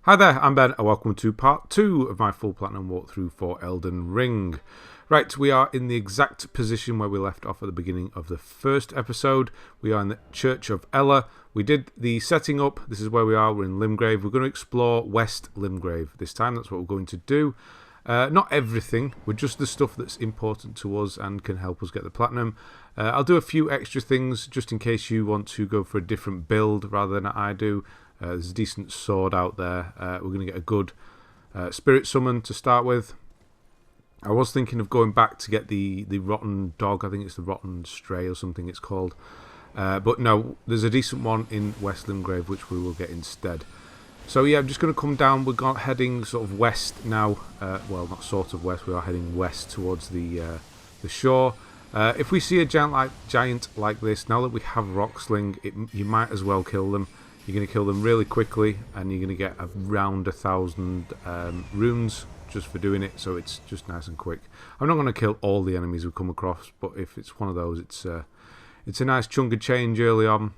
Hi there, I'm Ben, and welcome to part 2 of my full platinum walkthrough for Elden Ring. Right, we are in the exact position where we left off at the beginning of the first episode. We are in the Church of Ella. We did the setting up. This is where we are. We're in Limgrave. We're going to explore West Limgrave this time. That's what we're going to do. Not everything. We're just the stuff that's important to us and can help us get the platinum. I'll do a few extra things just in case you want to go for a different build rather than I do. There's a decent sword out there. We're going to get a good spirit summon to start with. I was thinking of going back to get the rotten dog. I think it's the rotten stray or something it's called. But no, there's a decent one in West Limgrave which we will get instead. So yeah, I'm just going to come down. We're heading sort of west now. Well, not sort of west. We are heading west towards the shore. If we see a giant like this, now that we have Rocksling, you might as well kill them. You're going to kill them really quickly, and you're going to get around 1,000 runes just for doing it, so it's just nice and quick. I'm not going to kill all the enemies we come across, but if it's one of those, it's a nice chunk of change early on.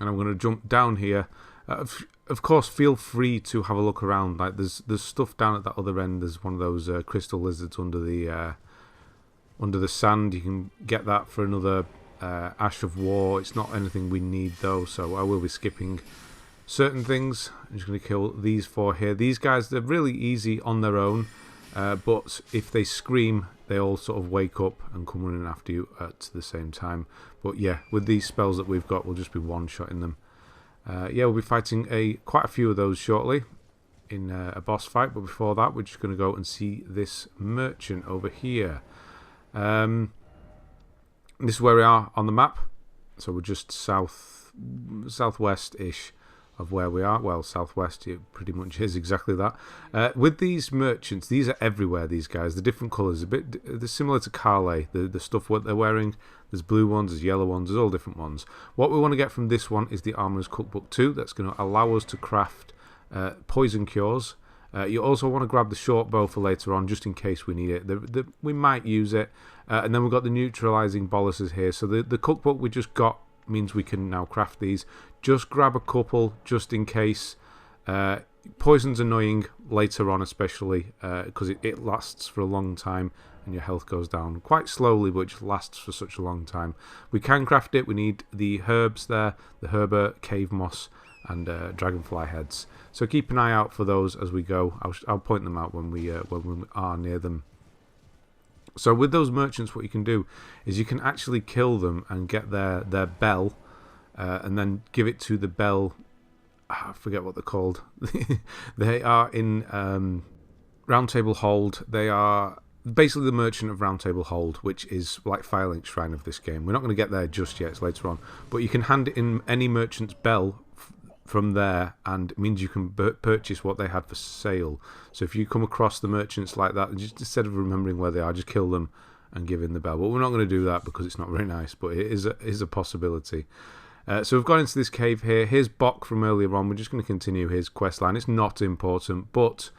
And I'm going to jump down here. Of course, feel free to have a look around. Like there's stuff down at that other end. There's one of those crystal lizards under the sand. You can get that for another Ash of War. It's not anything we need though, so I will be skipping certain things. I'm just going to kill these four here. These guys, they're really easy on their own, but if they scream, they all sort of wake up and come running after you at the same time. But yeah, with these spells that we've got, we'll just be one-shotting them. Yeah, we'll be fighting quite a few of those shortly in a boss fight, but before that, we're just going to go and see this merchant over here. This is where we are on the map, so we're just southwest-ish of where we are. Well, southwest, it pretty much is exactly that. With these merchants, these are everywhere, these guys. The different colours, they're similar to Carley, the stuff what they're wearing. There's blue ones, there's yellow ones, there's all different ones. What we want to get from this one is the Armourer's Cookbook 2. That's going to allow us to craft poison cures. You also want to grab the Shortbow for later on, just in case we need it. We might use it. And then we've got the Neutralizing Boluses here. So the cookbook we just got means we can now craft these. Just grab a couple, just in case. Poison's annoying later on, especially, because it lasts for a long time, and your health goes down quite slowly, but it just lasts for such a long time. We can craft it. We need the herbs there, the herba, cave moss, and dragonfly heads. So keep an eye out for those as we go. I'll point them out when we are near them. So with those merchants, what you can do is you can actually kill them and get their bell, and then give it to the bell. I forget what they're called. They are in Round Table Hold. They are basically the merchant of Round Table Hold, which is like Firelink Shrine of this game. We're not going to get there just yet. It's later on, but you can hand it in any merchant's bell from there, and it means you can purchase what they had for sale. So if you come across the merchants like that, just instead of remembering where they are, just kill them and give in the bell. But we're not going to do that because it's not very nice, but it is a possibility. So we've gone into this cave here. Here's Bok from earlier on. We're just going to continue his quest line. It's not important, but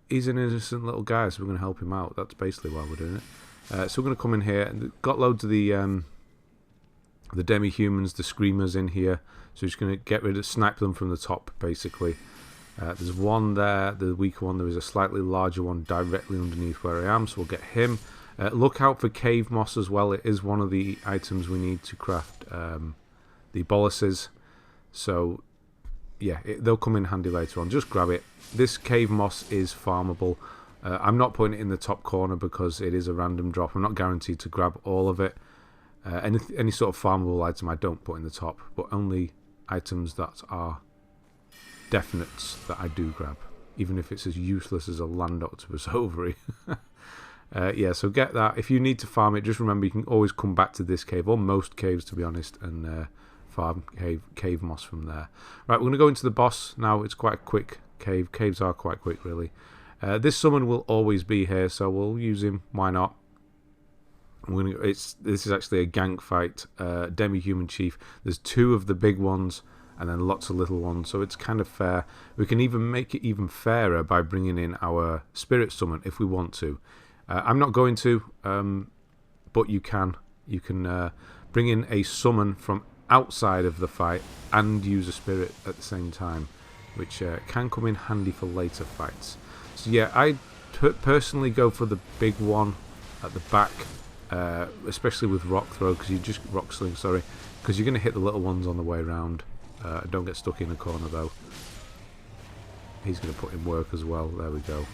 he's an innocent little guy, so we're going to help him out. That's basically why we're doing it. So we're going to come in here, and got loads of the Demi-Humans, the Screamers in here. So we're just going to snipe them from the top, basically. There's one there, the weaker one. There is a slightly larger one directly underneath where I am, so we'll get him. Look out for cave moss as well. It is one of the items we need to craft the boluses. So, yeah, they'll come in handy later on. Just grab it. This cave moss is farmable. I'm not putting it in the top corner because it is a random drop. I'm not guaranteed to grab all of it. Any sort of farmable item I don't put in the top, but only items that are definites that I do grab, even if it's as useless as a land octopus ovary. Yeah, so get that. If you need to farm it, just remember you can always come back to this cave, or most caves to be honest, and farm cave moss from there. Right, we're going to go into the boss now. It's quite a quick cave. Caves are quite quick, really. This summon will always be here, so we'll use him. Why not? This is actually a gank fight. Demi-Human Chief. There's two of the big ones and then lots of little ones, so it's kind of fair. We can even make it even fairer by bringing in our spirit summon if we want to. I'm not going to, but you can. You can bring in a summon from outside of the fight and use a spirit at the same time. which can come in handy for later fights. So yeah, I personally go for the big one at the back, especially with rock throw, because rock sling, sorry, because you're going to hit the little ones on the way around. Don't get stuck in the corner though. He's going to put in work as well. There we go.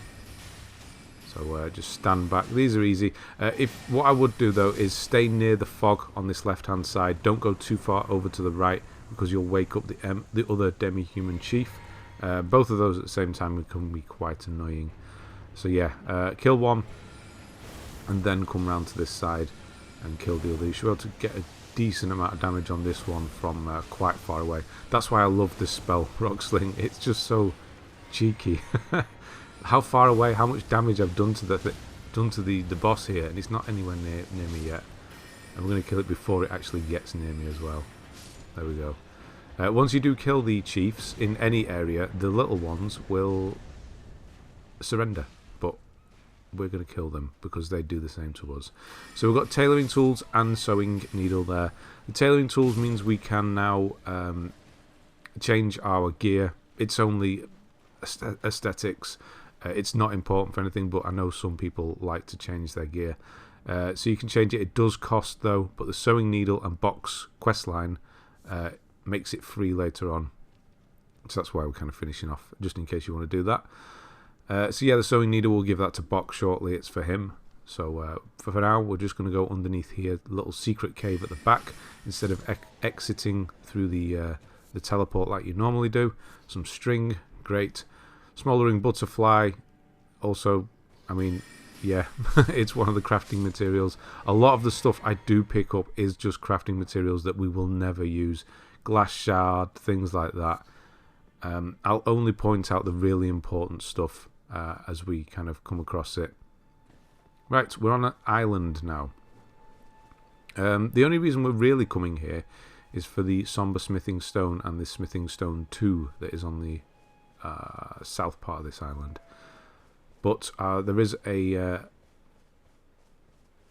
So just stand back. These are easy. What I would do though is stay near the fog on this left hand side. Don't go too far over to the right, because you'll wake up the other Demi-Human chief. Both of those at the same time can be quite annoying. So yeah, kill one and then come round to this side and kill the other. You should be able to get a decent amount of damage on this one from quite far away. That's why I love this spell, Rock Sling. It's just so cheeky. How far away, how much damage I've done to the boss here, and it's not anywhere near me yet. And we're going to kill it before it actually gets near me as well. There we go. Once you do kill the chiefs in any area, the little ones will surrender, but we're going to kill them because they do the same to us. So we've got tailoring tools and sewing needle there. The tailoring tools means we can now change our gear. It's only aesthetics. It's not important for anything, but I know some people like to change their gear. So you can change it. It does cost though, but the sewing needle and box questline makes it free later on. So that's why we're kind of finishing off, just in case you want to do that. So yeah, the sewing needle, will give that to Bok shortly. It's for him. So for now, we're just going to go underneath here, little secret cave at the back, instead of exiting through the teleport like you normally do. Some string, great. Smoldering Butterfly, also, I mean, yeah, it's one of the crafting materials. A lot of the stuff I do pick up is just crafting materials that we will never use. Glass shard, things like that. I'll only point out the really important stuff as we kind of come across it. Right, we're on an island now. The only reason we're really coming here is for the Somber Smithing Stone and the Smithing Stone 2 that is on the south part of this island. But there is a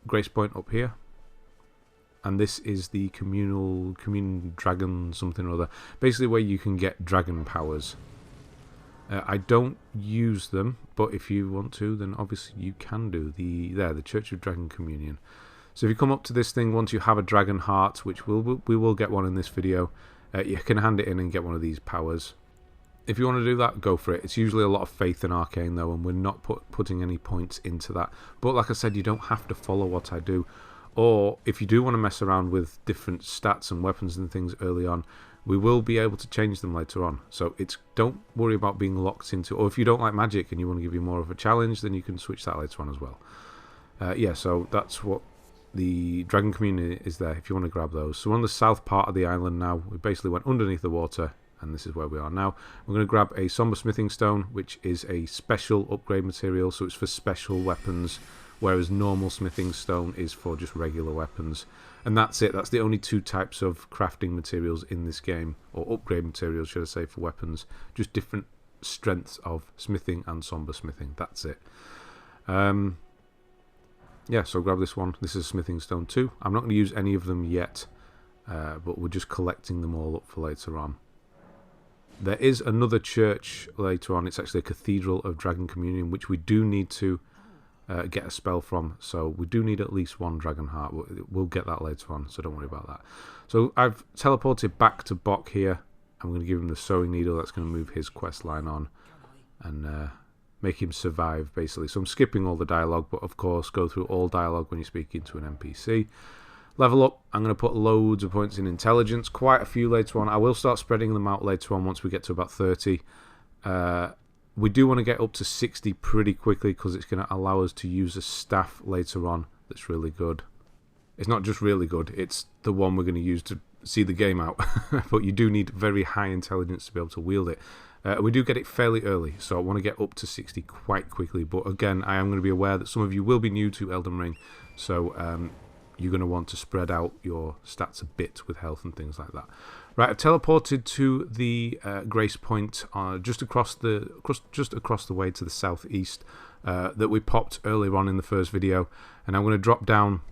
grace point up here, and this is the communal dragon something or other, basically where you can get dragon powers. I don't use them, but if you want to, then obviously you can do. The Church of Dragon Communion. So if you come up to this thing, once you have a dragon heart, which we will get one in this video, you can hand it in and get one of these powers. If you want to do that, go for it. It's usually a lot of faith in Arcane though, and we're not putting any points into that. But like I said, you don't have to follow what I do. Or if you do want to mess around with different stats and weapons and things early on, we will be able to change them later on. So don't worry about being locked into, or if you don't like magic and you want to give you more of a challenge, then you can switch that later on as well. Yeah, so that's what the Dragon Community is there, if you want to grab those. So we're on the south part of the island now. We basically went underneath the water, and this is where we are now. We're going to grab a Somber Smithing Stone, which is a special upgrade material, so it's for special weapons, whereas normal Smithing Stone is for just regular weapons. And that's it. That's the only two types of crafting materials in this game, or upgrade materials, should I say, for weapons. Just different strengths of smithing and somber smithing. That's it. Yeah, so grab this one. This is Smithing Stone 2. I'm not going to use any of them yet, but we're just collecting them all up for later on. There is another church later on. It's actually a Cathedral of Dragon Communion, which we do need to get a spell from. So we do need at least one Dragon Heart. We'll get that later on, so don't worry about that. So I've teleported back to Bok here. I'm going to give him the Sewing Needle. That's going to move his quest line on and make him survive, basically. So I'm skipping all the dialogue, but of course go through all dialogue when you're speaking to an NPC. Level up, I'm going to put loads of points in intelligence, quite a few later on. I will start spreading them out later on once we get to about 30. We do want to get up to 60 pretty quickly because it's going to allow us to use a staff later on that's really good. It's not just really good, it's the one we're going to use to see the game out. But you do need very high intelligence to be able to wield it. We do get it fairly early, so I want to get up to 60 quite quickly. But again, I am going to be aware that some of you will be new to Elden Ring, so you're going to want to spread out your stats a bit with health and things like that. Right, I've teleported to the Grace Point just across the way to the southeast that we popped earlier on in the first video, and I'm going to drop down.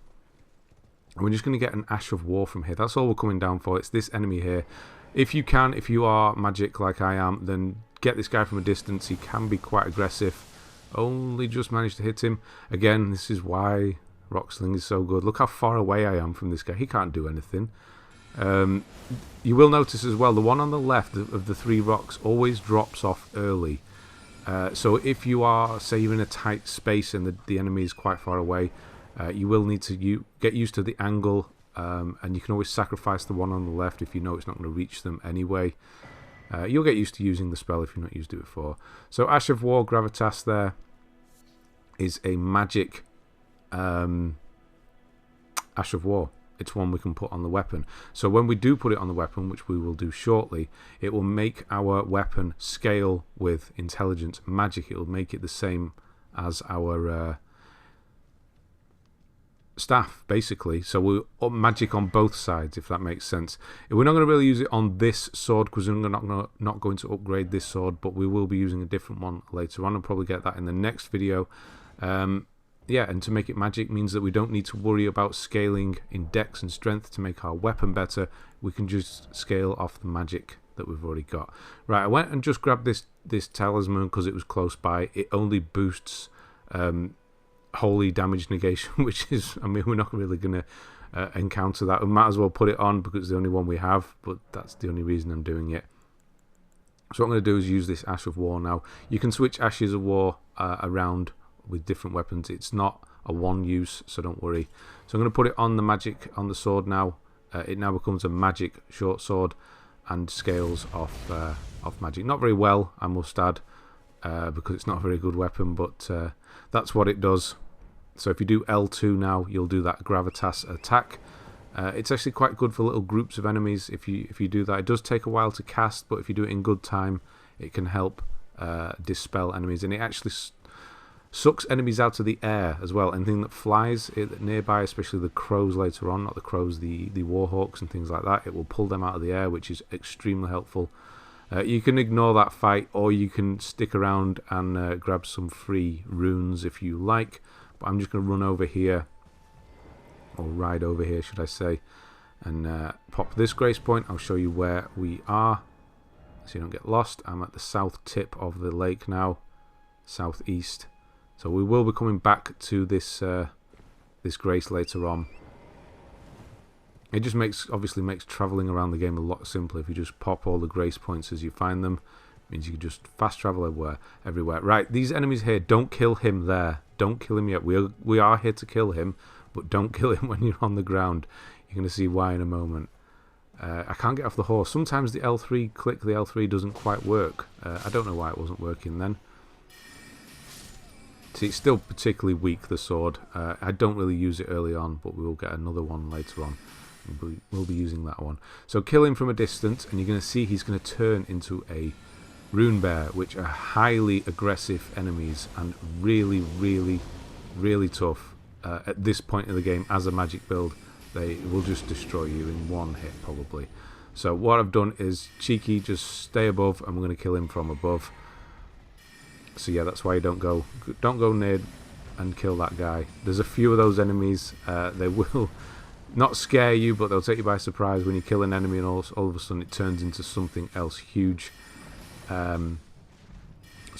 And we're just going to get an Ash of War from here. That's all we're coming down for. It's this enemy here. If you are magic like I am, then get this guy from a distance. He can be quite aggressive. Only just managed to hit him. Again, this is why Rocksling is so good. Look how far away I am from this guy. He can't do anything. You will notice as well, the one on the left of the 3 rocks always drops off early. So if you are, say you're in a tight space and the enemy is quite far away, you will need to get used to the angle, and you can always sacrifice the one on the left if you know it's not going to reach them anyway. You'll get used to using the spell if you've not used it before. So Ash of War, Gravitas there, is a magic Ash of War. It's one we can put on the weapon. So when we do put it on the weapon, which we will do shortly, it will make our weapon scale with intelligence magic. It will make it the same as our staff, basically. So we're magic on both sides, if that makes sense. We're not going to really use it on this sword because we're not going to upgrade this sword, but we will be using a different one later on. I'll probably get that in the next video. Yeah, and to make it magic means that we don't need to worry about scaling in dex and strength to make our weapon better. We can just scale off the magic that we've already got. Right, I went and just grabbed this talisman because it was close by. It only boosts holy damage negation, which is, I mean, we're not really going to encounter that. We might as well put it on because it's the only one we have, but that's the only reason I'm doing it. So what I'm going to do is use this Ash of War now. You can switch Ashes of War around with different weapons. It's not a one use, so don't worry. So I'm going to put it on the magic on the sword now. It now becomes a magic short sword and scales off magic. Not very well, I must add, because it's not a very good weapon, but that's what it does. So if you do L2 now, you'll do that Gravitas attack. It's actually quite good for little groups of enemies if you do that. It does take a while to cast, but if you do it in good time, it can help dispel enemies, and it actually sucks enemies out of the air as well. Anything that flies nearby, especially the crows later on, not the crows, the warhawks and things like that, it will pull them out of the air, which is extremely helpful. You can ignore that fight, or you can stick around and grab some free runes if you like, but I'm just going to run over here, or ride over here should I say, and pop this grace point. I'll show you where we are so you don't get lost. I'm at the south tip of the lake now, southeast. So we will be coming back to this this grace later on. It just obviously makes travelling around the game a lot simpler if you just pop all the grace points as you find them. It means you can just fast travel everywhere. Right, these enemies here, don't kill him there. Don't kill him yet. We are here to kill him, but don't kill him when you're on the ground. You're going to see why in a moment. I can't get off the horse. Sometimes the L3 click, the L3 doesn't quite work. I don't know why it wasn't working then. See, it's still particularly weak, the sword. I don't really use it early on, but we will get another one later on. We'll be using that one. So kill him from a distance, and you're going to see he's going to turn into a Rune Bear, which are highly aggressive enemies and really, really, really tough at this point in the game as a magic build. They will just destroy you in one hit, probably. So what I've done is cheeky, just stay above, and we're going to kill him from above. So yeah, that's why you don't go near and kill that guy. There's a few of those enemies. They will not scare you, but they'll take you by surprise when you kill an enemy, and all of a sudden it turns into something else huge. So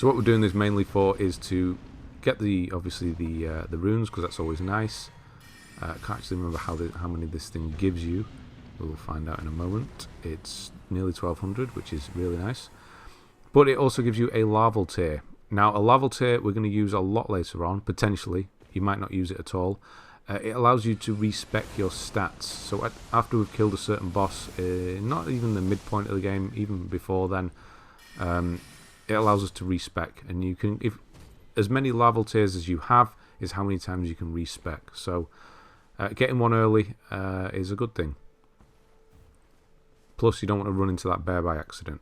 what we're doing this mainly for is to get obviously the runes, because that's always nice. I can't actually remember how many this thing gives you. We'll find out in a moment. It's nearly 1200, which is really nice. But it also gives you a Larval Tear. Now, a Larval Tear we're going to use a lot later on, potentially. You might not use it at all. It allows you to respec your stats. So after we've killed a certain boss, not even the midpoint of the game, even before then, it allows us to respec. And you can, if as many Larval Tears as you have, is how many times you can respec. So getting one early is a good thing. Plus, you don't want to run into that bear by accident.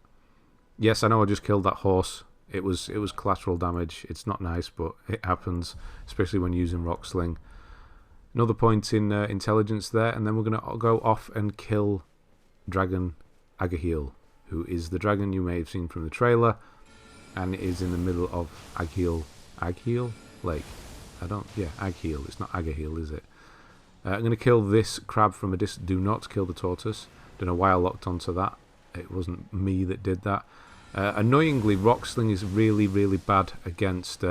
Yes, I know I just killed that horse. It was collateral damage. It's not nice, but it happens, especially when using Rock Sling. Another point in intelligence there, and then we're going to go off and kill Dragon Agheel, who is the dragon you may have seen from the trailer, and it is in the middle of Agheel Lake. Agheel. It's not Agheel, is it? I'm going to kill this crab from a distance. Do not kill the tortoise. Don't know why I locked onto that. It wasn't me that did that. Annoyingly, Rock Sling is really, really bad against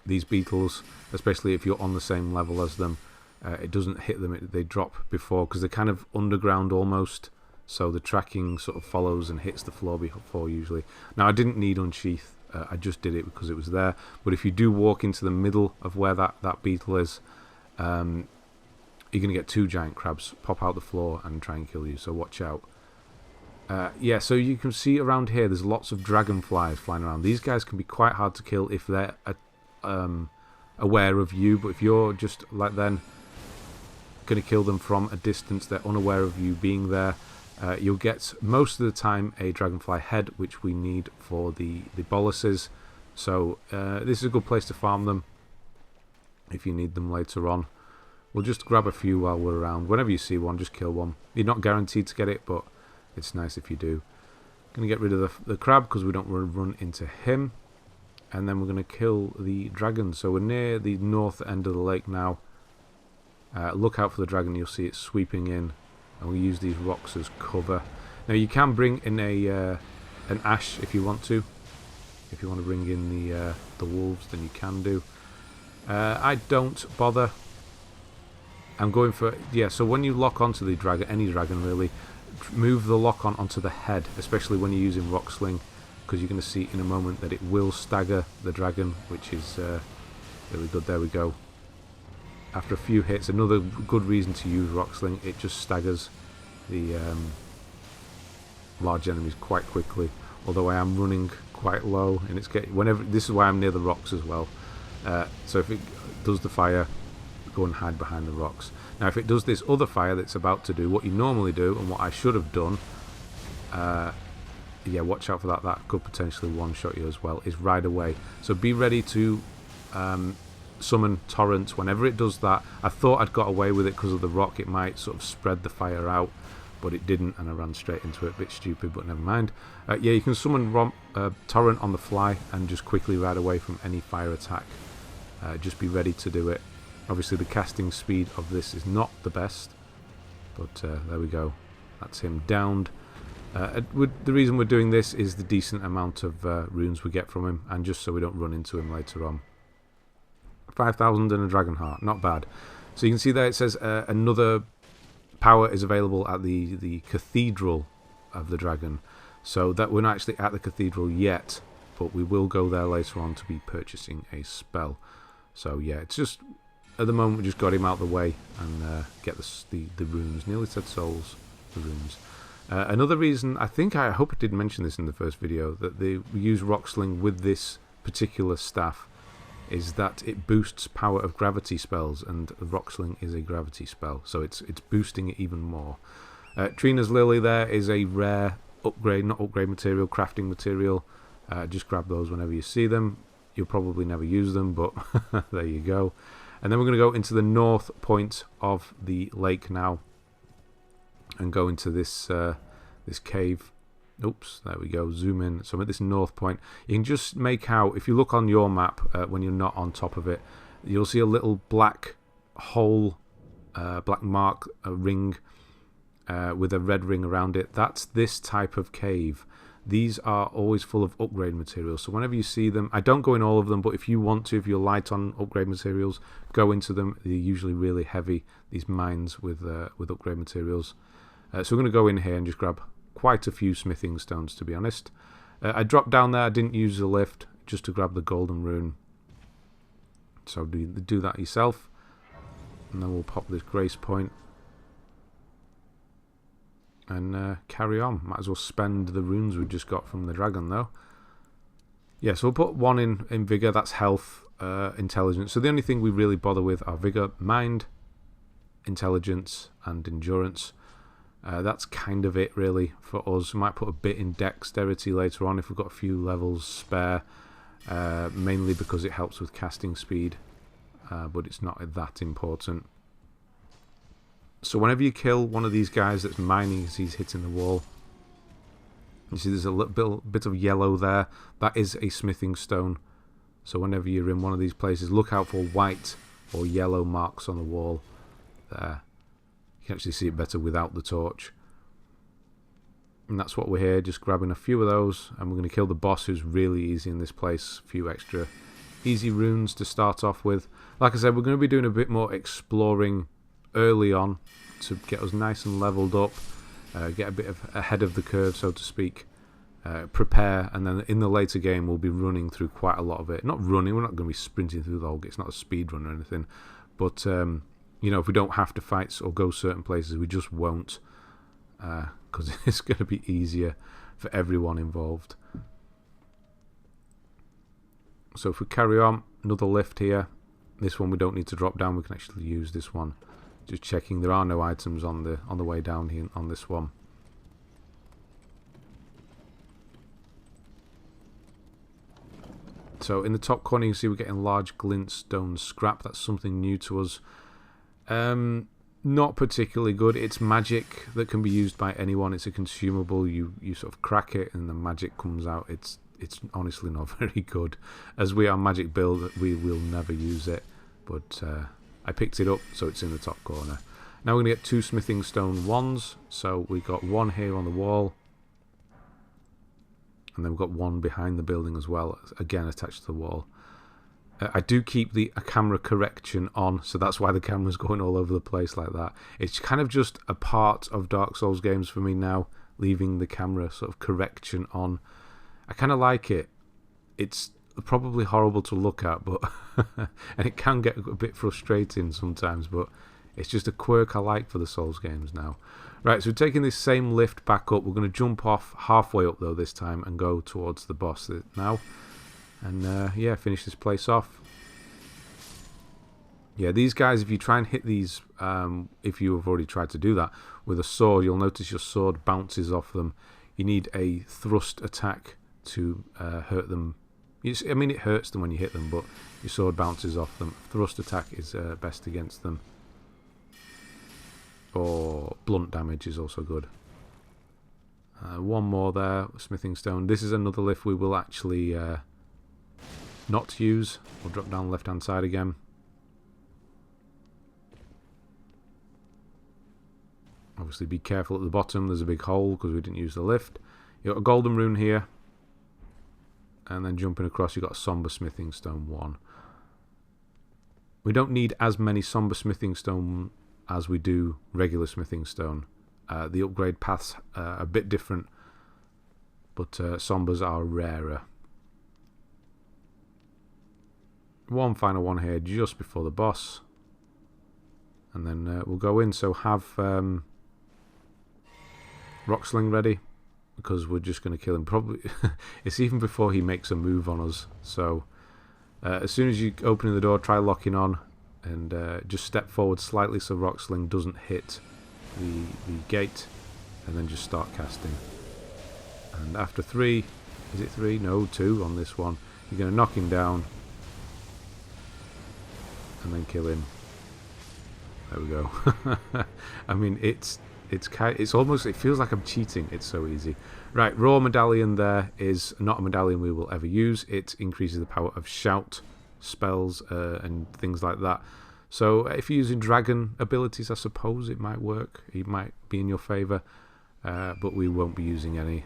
these beetles, especially if you're on the same level as them. It doesn't hit them, they drop before, because they're kind of underground almost, so the tracking sort of follows and hits the floor before usually. Now, I didn't need Unsheathe, I just did it because it was there, but if you do walk into the middle of where that beetle is, you're going to get 2 giant crabs pop out the floor and try and kill you, so watch out. Yeah, so you can see around here there's lots of dragonflies flying around. These guys can be quite hard to kill if they're aware of you, but if you're just like then going to kill them from a distance, they're unaware of you being there, you'll get most of the time a dragonfly head, which we need for the Boluses. So this is a good place to farm them if you need them later on. We'll just grab a few while we're around. Whenever you see one, just kill one. You're not guaranteed to get it, but it's nice if you do. Going to get rid of the crab because we don't want to run into him. And then we're going to kill the dragon. So we're near the north end of the lake now. Look out for the dragon, you'll see it sweeping in. And we'll use these rocks as cover. Now you can bring in an ash if you want to. If you want to bring in the wolves, then you can do. I don't bother. I'm going for... Yeah, so when you lock onto the dragon, any dragon really, move the lock onto the head, especially when you're using Rock Sling, because you're going to see in a moment that it will stagger the dragon, which is really good. There we go. After a few hits, another good reason to use Rock Sling, it just staggers the large enemies quite quickly, although I am running quite low, and it's whenever this is why I'm near the rocks as well. So if it does the fire, go and hide behind the rocks. Now if it does this other fire that's about to do, what you normally do, and what I should have done, yeah, watch out for that, that could potentially one-shot you as well, is ride away. So be ready to summon Torrent whenever it does that. I thought I'd got away with it because of the rock, it might sort of spread the fire out, but it didn't, and I ran straight into it. A bit stupid, but never mind. Yeah, you can summon Torrent on the fly and just quickly ride away from any fire attack. Just be ready to do it. Obviously the casting speed of this is not the best, but there we go. That's him downed. The reason we're doing this is the decent amount of runes we get from him, and just so we don't run into him later on. 5,000 and a dragon heart, not bad. So you can see there it says another power is available at the cathedral of the dragon. So that we're not actually at the cathedral yet, but we will go there later on to be purchasing a spell. So yeah, it's just at the moment we just got him out of the way and get the runes. Nearly said souls, the runes. Another reason, I hope I did mention this in the first video, that we use Rock Sling with this particular staff, is that it boosts power of gravity spells, and Rock Sling is a gravity spell, so it's boosting it even more. Trina's Lily there is a rare upgrade, not upgrade material, crafting material. Just grab those whenever you see them. You'll probably never use them, but there you go. And then we're going to go into the north point of the lake now and go into this this cave. Oops, there we go, zoom in. So I'm at this north point. You can just make out, if you look on your map when you're not on top of it, you'll see a little black hole, black mark, a ring with a red ring around it. That's this type of cave. These are always full of upgrade materials, so whenever you see them, I don't go in all of them, but if you want to, if you're light on upgrade materials, go into them. They're usually really heavy, these mines with upgrade materials. So we're going to go in here and just grab quite a few smithing stones, to be honest. I dropped down there, I didn't use the lift, just to grab the golden rune. So do that yourself. And then we'll pop this grace point. And carry on. Might as well spend the runes we just got from the dragon, though. Yeah, so we'll put one in Vigour, that's health, intelligence. So the only thing we really bother with are Vigour, mind, intelligence, and endurance. That's kind of it really for us. We might put a bit in dexterity later on if we've got a few levels spare, mainly because it helps with casting speed, but it's not that important. So whenever you kill one of these guys that's mining as he's hitting the wall, you see there's a little bit of yellow there. That is a smithing stone. So whenever you're in one of these places, look out for white or yellow marks on the wall there. You can actually see it better without the torch. And that's what we're here, just grabbing a few of those, and we're going to kill the boss, who's really easy in this place. A few extra easy runes to start off with. Like I said, we're going to be doing a bit more exploring early on to get us nice and leveled up, get a bit ahead of the curve, so to speak. Prepare, and then in the later game we'll be running through quite a lot of it. Not running, we're not going to be sprinting through the whole game. It's not a speed run or anything, but you know, if we don't have to fight or go certain places, we just won't, because it's going to be easier for everyone involved. So if we carry on, another lift here. This one we don't need to drop down, we can actually use this one. Just checking there are no items on the way down here on this one. So in the top corner you can see we're getting large Glintstone Scrap. That's something new to us. Not particularly good. It's magic that can be used by anyone. It's a consumable. You sort of crack it and the magic comes out. It's honestly not very good. As we are magic build, we will never use it. But I picked it up, so it's in the top corner. Now we're going to get 2 smithing stone wands. So we've got one here on the wall. And then we've got one behind the building as well, again attached to the wall. I do keep a camera correction on, so that's why the camera's going all over the place like that. It's kind of just a part of Dark Souls games for me now, leaving the camera sort of correction on. I kind of like it. It's probably horrible to look at, but and it can get a bit frustrating sometimes, but it's just a quirk I like for the Souls games now. Right, so we're taking this same lift back up. We're going to jump off halfway up, though, this time, and go towards the boss now. And, yeah, finish this place off. Yeah, these guys, if you try and hit these, if you have already tried to do that, with a sword, you'll notice your sword bounces off them. You need a thrust attack to hurt them. I mean, it hurts them when you hit them, but your sword bounces off them. Thrust attack is best against them. Or blunt damage is also good. One more there, smithing stone. This is another lift we will actually not use. We'll drop down left hand side again. Obviously be careful at the bottom, there's a big hole because we didn't use the lift. You've got a golden rune here. And then jumping across you've got a somber smithing stone 1. We don't need as many somber smithing stone as we do regular smithing stone. The upgrade paths are a bit different, but sombers are rarer. One final one here just before the boss, and then we'll go in. So have Rocksling ready, because we're just going to kill him. Probably it's even before he makes a move on us. So as soon as you open the door, try locking on. And just step forward slightly so Rocksling doesn't hit the gate, and then just start casting. And after 3, is it 3? No, 2 on this one. You're going to knock him down, and then kill him. There we go. I mean, it's almost, it feels like I'm cheating. It's so easy. Right, raw medallion there is not a medallion we will ever use. It increases the power of shout spells and things like that. So if you're using dragon abilities, I suppose it might work. It might be in your favour, but we won't be using any.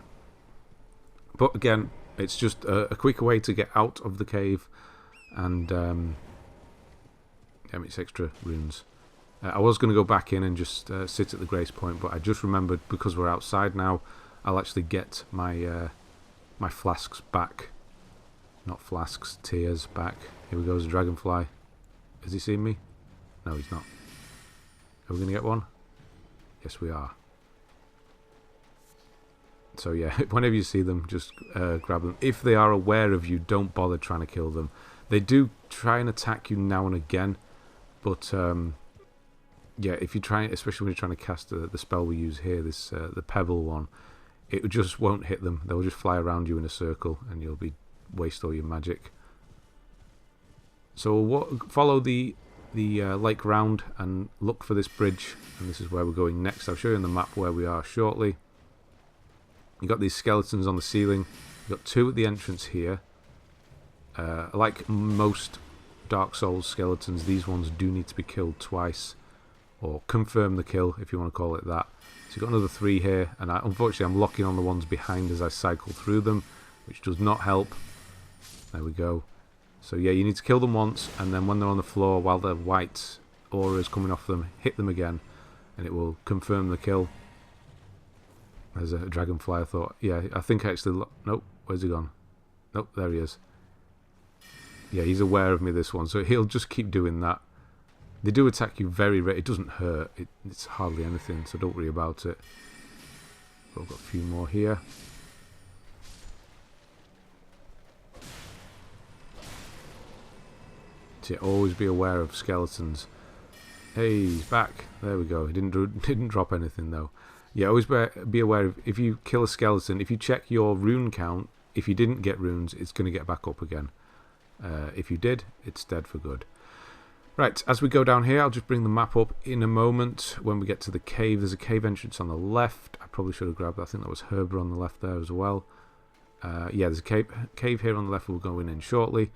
But again, it's just a quicker way to get out of the cave, and it's extra runes. I was going to go back in and just sit at the grace point, but I just remembered because we're outside now, I'll actually get my my flasks back. Not flasks, tears back. Here we go, a dragonfly. Has he seen me? No, he's not. Are we going to get one? Yes, we are. So yeah, whenever you see them, just grab them. If they are aware of you, don't bother trying to kill them. They do try and attack you now and again, but yeah, if you try, especially when you're trying to cast the spell we use here, this the pebble one, it just won't hit them. They'll just fly around you in a circle, and you'll be waste all your magic. So we'll follow the lake round and look for this bridge, and this is where we're going next. I'll show you on the map where we are shortly. You've got these skeletons on the ceiling. You've got 2 at the entrance here. Like most Dark Souls skeletons, these ones do need to be killed twice. or confirm the kill, if you want to call it that. So you've got another 3 here, and unfortunately I'm locking on the ones behind as I cycle through them, which does not help. There we go. So yeah, you need to kill them once, and then when they're on the floor, while the white aura is coming off them, hit them again, and it will confirm the kill. There's a dragonfly, I thought. Yeah, I think I actually... Nope, where's he gone? Nope, there he is. Yeah, he's aware of me, this one, so he'll just keep doing that. They do attack you very rare. It doesn't hurt. It's hardly anything, so don't worry about it. But I've got a few more here. So always be aware of skeletons. Hey, he's back. There we go. He didn't drop anything though. Yeah, always be aware of, if you kill a skeleton, if you check your rune count, if you didn't get runes, it's going to get back up again. If you did, it's dead for good. Right, as we go down here, I'll just bring the map up in a moment. When we get to the cave, there's a cave entrance on the left. I probably should have grabbed that. I think that was Herber on the left there as well. Yeah, there's a cave here on the left we'll go in shortly.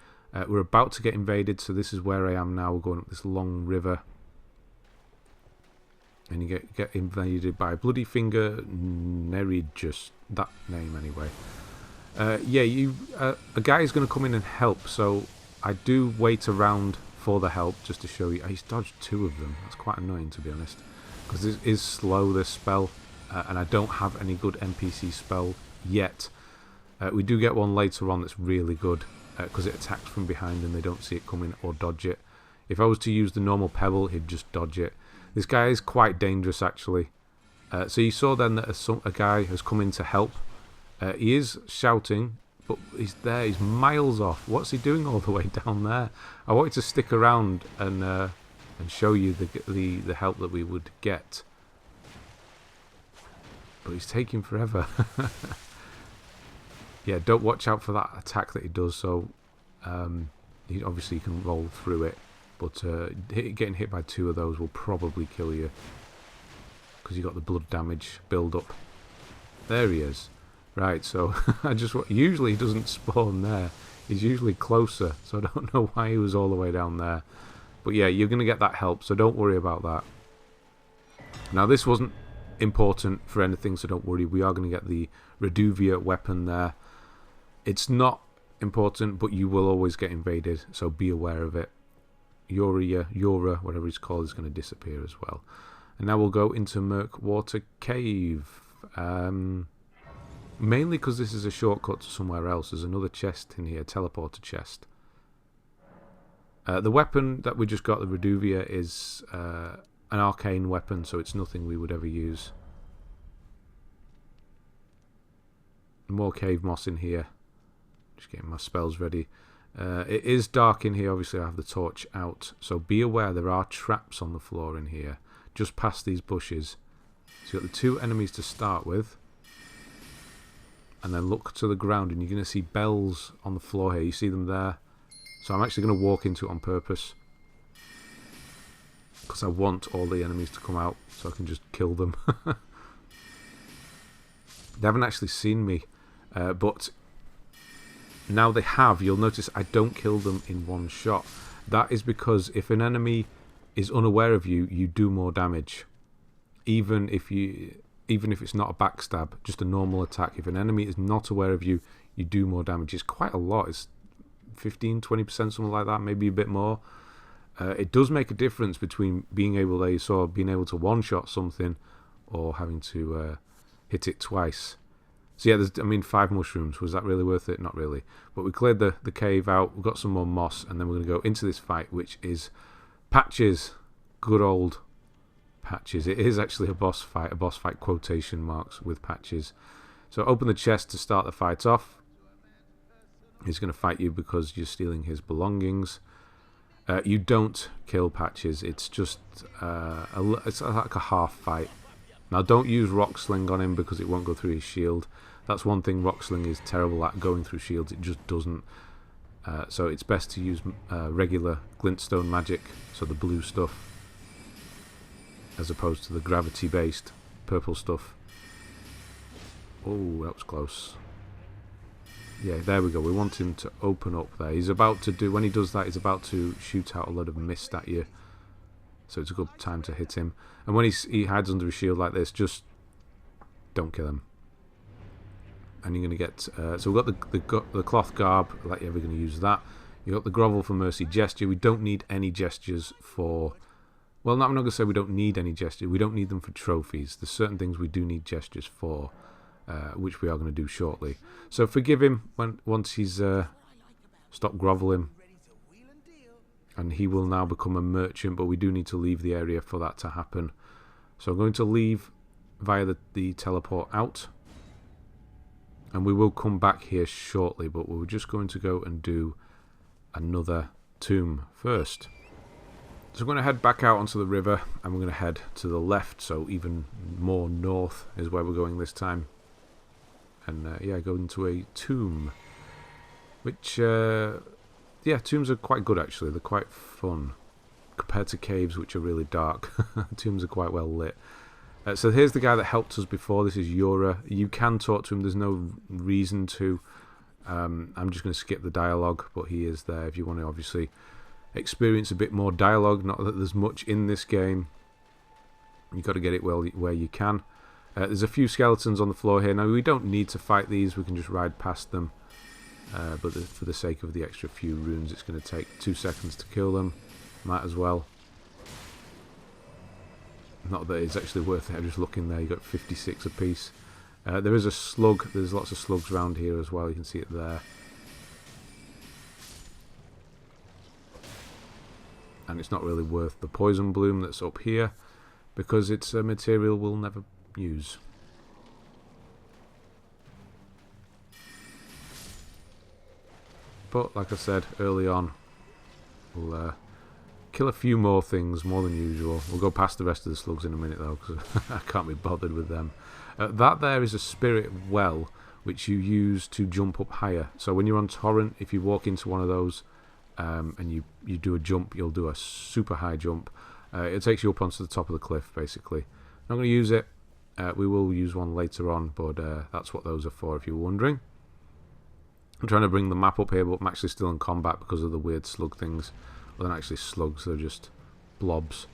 We're about to get invaded, so this is where I am now. We're going up this long river. And you get invaded by Bloody Finger Nerijus. That name, anyway. Yeah, a guy is going to come in and help, so I do wait around for the help just to show you. He's dodged 2 of them. That's quite annoying, to be honest, because this is slow, this spell, and I don't have any good NPC spell yet. We do get one later on that's really good, because it attacks from behind and they don't see it coming or dodge it. If I was to use the normal pebble, he'd just dodge it. This guy is quite dangerous, actually. So you saw then that a guy has come in to help. He is shouting, but he's there. He's miles off. What's he doing all the way down there? I wanted to stick around and show you the help that we would get, but he's taking forever. Yeah, don't watch out for that attack that he does. So obviously you can roll through it, but getting hit by 2 of those will probably kill you because you got the blood damage build up. There he is. Right, so usually he doesn't spawn there. He's usually closer, so I don't know why he was all the way down there. But yeah, you're going to get that help, so don't worry about that. Now, this wasn't important for anything, so don't worry. We are going to get the Reduvia weapon there. It's not important, but you will always get invaded, so be aware of it. Yura, whatever he's called, is going to disappear as well. And now we'll go into Murkwater Cave. Mainly because this is a shortcut to somewhere else. There's another chest in here, teleporter chest. The weapon that we just got, the Reduvia, is an arcane weapon, so it's nothing we would ever use. More cave moss in here. Just getting my spells ready. It is dark in here. Obviously I have the torch out, so be aware there are traps on the floor in here, just past these bushes. So you've got the 2 enemies to start with, and then look to the ground and you're going to see bells on the floor here. You see them there? So I'm actually going to walk into it on purpose, because I want all the enemies to come out so I can just kill them. They haven't actually seen me, but now they have. You'll notice I don't kill them in one shot. That is because if an enemy is unaware of you, you do more damage. Even if it's not a backstab, just a normal attack. If an enemy is not aware of you, you do more damage. It's quite a lot. It's 15, 20%, something like that, maybe a bit more. It does make a difference between being able to one-shot something or having to hit it twice. So yeah, there's 5 mushrooms. Was that really worth it? Not really. But we cleared the cave out. We've got some more moss, and then we're going to go into this fight, which is Patches. Good old Patches. It is actually a boss fight quotation marks with Patches. So open the chest to start the fight off. He's going to fight you because you're stealing his belongings. You don't kill Patches. It's just it's like a half fight. Now don't use Rock Sling on him because it won't go through his shield. That's one thing Rock Sling is terrible at, going through shields. It just doesn't. So it's best to use regular glintstone magic, so the blue stuff, as opposed to the gravity-based purple stuff. Oh, that was close. Yeah, there we go. We want him to open up there. He's about to do, when he does that, he's about to shoot out a load of mist at you. so it's a good time to hit him. And when he hides under a shield like this, just don't kill him. And you're going to get... so we've got the Cloth Garb, like you're ever going to use that. You've got the Grovel for Mercy Gesture. We don't need any gestures for... Well, no, I'm not going to say we don't need any gestures. We don't need them for trophies. There's certain things we do need gestures for, which we are going to do shortly. So forgive him once he's stopped groveling. And he will now become a merchant, but we do need to leave the area for that to happen. So I'm going to leave via the teleport out. And we will come back here shortly, but we're just going to go and do another tomb first. So we're going to head back out onto the river, and we're going to head to the left, so even more north is where we're going this time. And yeah, go into a tomb, which, yeah, tombs are quite good actually. They're quite fun compared to caves, which are really dark. Tombs are quite well lit. So here's the guy that helped us before. This is Yura. You can talk to him. There's no reason to. I'm just going to skip the dialogue, but he is there if you want to obviously experience a bit more dialogue. Not that there's much in this game. You've got to get it where you can. There's a few skeletons on the floor here. Now, we don't need to fight these. We can just ride past them. But for the sake of the extra few runes, it's going to take 2 seconds to kill them. Might as well. Not that it's actually worth it. I'm just looking there. You've got 56 apiece. There is a slug. There's lots of slugs around here as well. You can see it there. And it's not really worth the Poisonbloom that's up here, because it's a material we'll never use. But like I said early on, we'll kill a few more things, more than usual. We'll go past the rest of the slugs in a minute though, because I can't be bothered with them. That there is a spirit well, which you use to jump up higher. So when you're on Torrent, if you walk into one of those and you do a jump, you'll do a super high jump. It takes you up onto the top of the cliff, basically. Not going to use it. We will use one later on, but that's what those are for, if you're wondering. I'm trying to bring the map up here, but I'm actually still in combat because of the weird slug things. Well, they're not actually slugs, they're just blobs.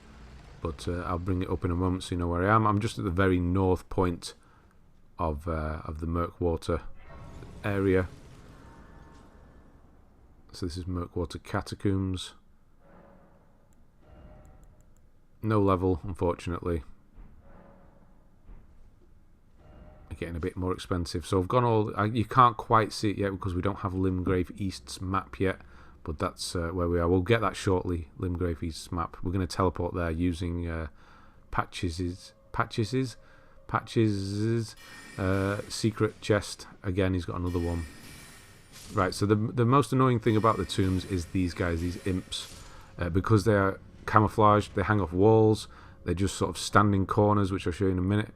But I'll bring it up in a moment so you know where I am. I'm just at the very north point of the Murkwater area. So this is Murkwater Catacombs. No level, unfortunately. Getting a bit more expensive. So I've gone all... you can't quite see it yet because we don't have Limgrave East's map yet. But that's where we are. We'll get that shortly, Limgrave East's map. We're going to teleport there using Patches' secret chest. Again, he's got another one. Right, so the most annoying thing about the tombs is these guys, these imps. Because they are camouflaged, they hang off walls. They're just sort of standing corners, which I'll show you in a minute.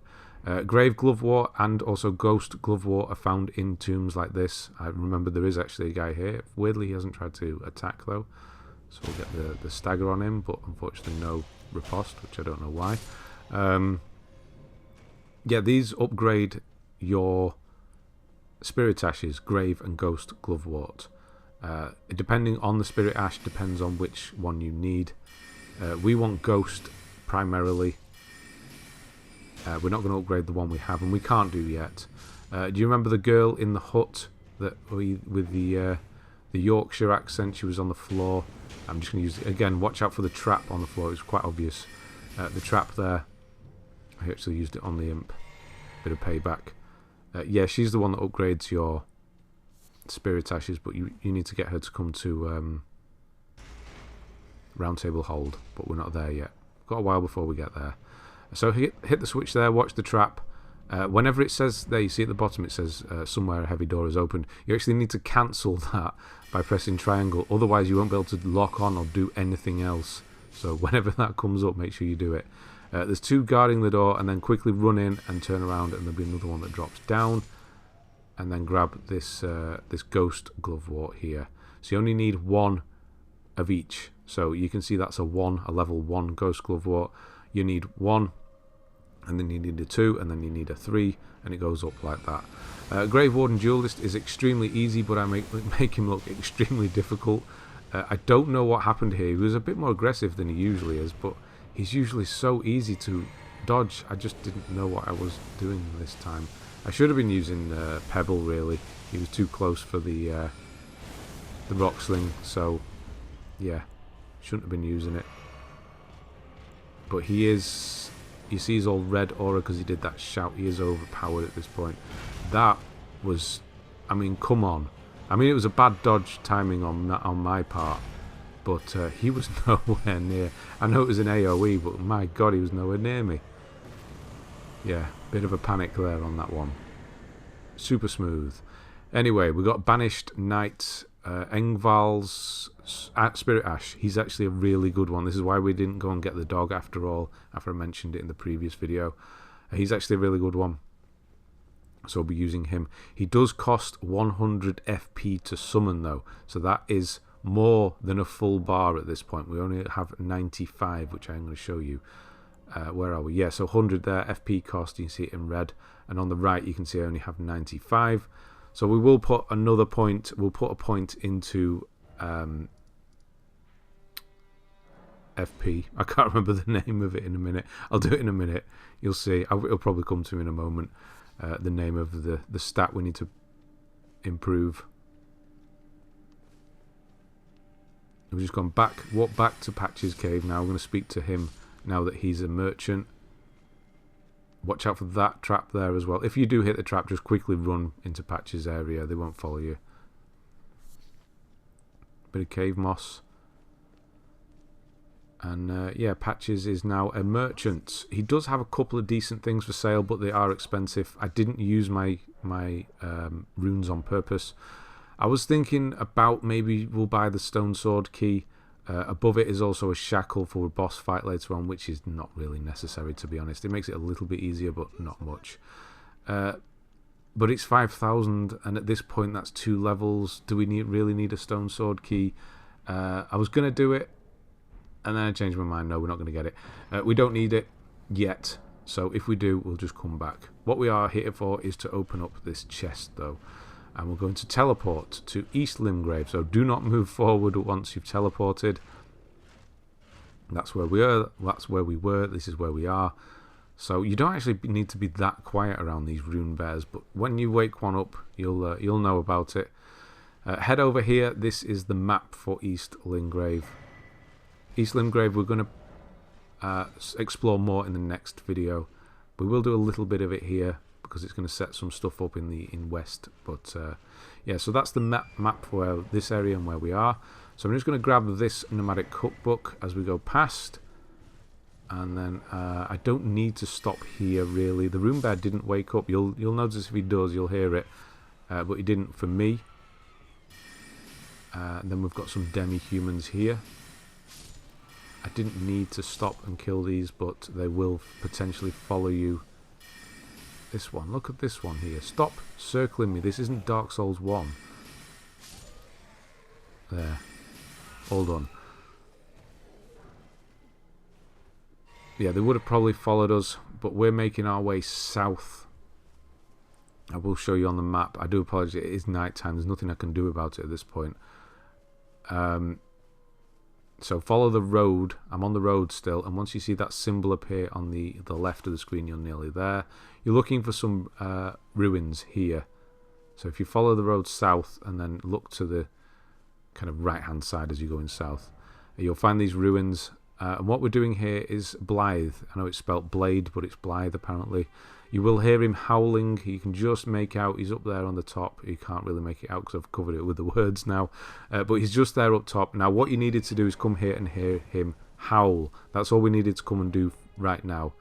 Grave Glovewort and also Ghost Glovewort are found in tombs like this. I remember there is actually a guy here. Weirdly, he hasn't tried to attack though, so we'll get the stagger on him, but unfortunately no riposte, which I don't know why. Yeah, these upgrade your Spirit Ashes, Grave and Ghost Glovewort. Depending on the Spirit Ash, depends on which one you need. We want Ghost primarily. We're not going to upgrade the one we have, and we can't do yet. Do you remember the girl in the hut that with the Yorkshire accent? She was on the floor. I'm just going to use it again. Watch out for the trap on the floor. It was quite obvious. The trap there. I actually used it on the imp. Bit of payback. Yeah, she's the one that upgrades your Spirit Ashes, but you need to get her to come to Round Table Hold, but we're not there yet. Got a while before we get there. So hit the switch there, watch the trap. Whenever it says there, you see at the bottom it says somewhere a heavy door is opened. You actually need to cancel that by pressing triangle. Otherwise you won't be able to lock on or do anything else. So whenever that comes up, make sure you do it. There's two guarding the door, and then quickly run in and turn around, and there'll be another one that drops down. And then grab this this Ghost Glovewort here. So you only need one of each. So you can see that's a level 1 Ghost Glovewort. You need one, and then you need a 2, and then you need a 3, and it goes up like that. Grave Warden Duelist is extremely easy, but I make him look extremely difficult. I don't know what happened here. He was a bit more aggressive than he usually is, but He's usually so easy to dodge. I just didn't know what I was doing this time. I should have been using Pebble, really. He was too close for the Rock Sling, so yeah, shouldn't have been using it. But he is, you see his all red aura because he did that shout. He is overpowered at this point. That was, I mean, come on. I mean, it was a bad dodge timing on my part, but he was nowhere near. I know it was an AoE, but my god, he was nowhere near me. Yeah, bit of a panic there on that one. Super smooth. Anyway, we got Banished Knight, Engval's Spirit Ash. He's actually a really good one. This is why we didn't go and get the dog after all, after I mentioned it in the previous video. He's actually a really good one, so we'll be using him. He does cost 100 FP to summon though, so that is more than a full bar at this point. We only have 95, which I'm going to show you. Where are we? Yeah, so 100 there, FP cost, you can see it in red, and on the right you can see I only have 95. So we will put another point, we'll put a point into FP. I can't remember the name of it in a minute. I'll do it in a minute. You'll see. It'll probably come to me in a moment. The name of the stat we need to improve. We've just gone back, walk back to Patch's cave now. We're going to speak to him now that he's a merchant. Watch out for that trap there as well. If you do hit the trap, just quickly run into Patch's area. They won't follow you. Bit of cave moss. And yeah, Patches is now a merchant. He does have a couple of decent things for sale, but they are expensive. I didn't use my runes on purpose. I was thinking about maybe we'll buy the stone sword key. Above it is also a shackle for a boss fight later on, which is not really necessary, to be honest. It makes it a little bit easier, but not much. But it's 5,000, and at this point that's 2 levels. Do we really need a stone sword key? I was going to do it, and then I changed my mind. No, we're not going to get it. We don't need it yet, so if we do, we'll just come back. What we are here for is to open up this chest, though. And we're going to teleport to East Limgrave, so do not move forward once you've teleported. That's where we are. That's where we were. This is where we are. So you don't actually need to be that quiet around these rune bears, but when you wake one up, you'll know about it. Head over here. This is the map for East Limgrave. East Limgrave, we're going to explore more in the next video. We will do a little bit of it here, because it's going to set some stuff up in West. But yeah, so that's the map for this area and where we are. So I'm just going to grab this nomadic cookbook as we go past. And then I don't need to stop here, really. The rune bear didn't wake up. You'll notice if he does, you'll hear it. But he didn't for me. And then we've got some demi-humans here. I didn't need to stop and kill these, but they will potentially follow you. This one, look at this one here. Stop circling me. This isn't Dark Souls 1. There. Hold on. Yeah, they would have probably followed us, but we're making our way south. I will show you on the map. I do apologize. It is night time. There's nothing I can do about it at this point. So follow the road. I'm on the road still, and once you see that symbol appear on the left of the screen, you're nearly there. You're looking for some ruins here. So if you follow the road south and then look to the kind of right hand side as you're going south, you'll find these ruins. And what we're doing here is Blythe. I know it's spelt Blade, but it's Blythe apparently. You will hear him howling. You can just make out he's up there on the top. You can't really make it out because I've covered it with the words now. But he's just there up top. Now what you needed to do is come here and hear him howl. That's all we needed to come and do right now.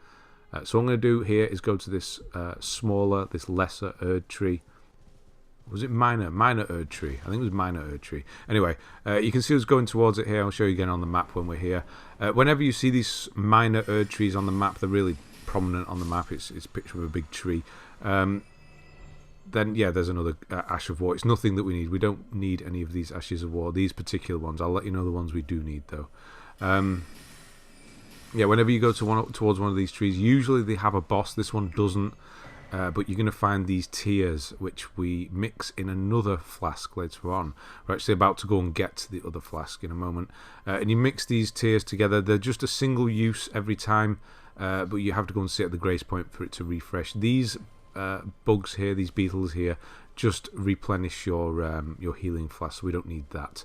So what I'm going to do here is go to this smaller, this lesser Erd tree. Was it minor Erd tree? I think it was minor Erd tree. Anyway, you can see us going towards it here. I'll show you again on the map when we're here. Whenever you see these minor Erd trees on the map, they're really prominent on the map. It's a picture of a big tree. Then yeah, there's another Ash of War. It's nothing that we need. We don't need any of these Ashes of War, these particular ones. I'll let you know the ones we do need though. Yeah, whenever you go to towards one of these trees, usually they have a boss. This one doesn't. but you're going to find these tears, which we mix in another flask later on. We're actually about to go and get the other flask in a moment. And you mix these tears together. They're just a single use every time, but you have to go and sit at the grace point for it to refresh. These bugs here, these beetles here, just replenish your healing flask, so we don't need that.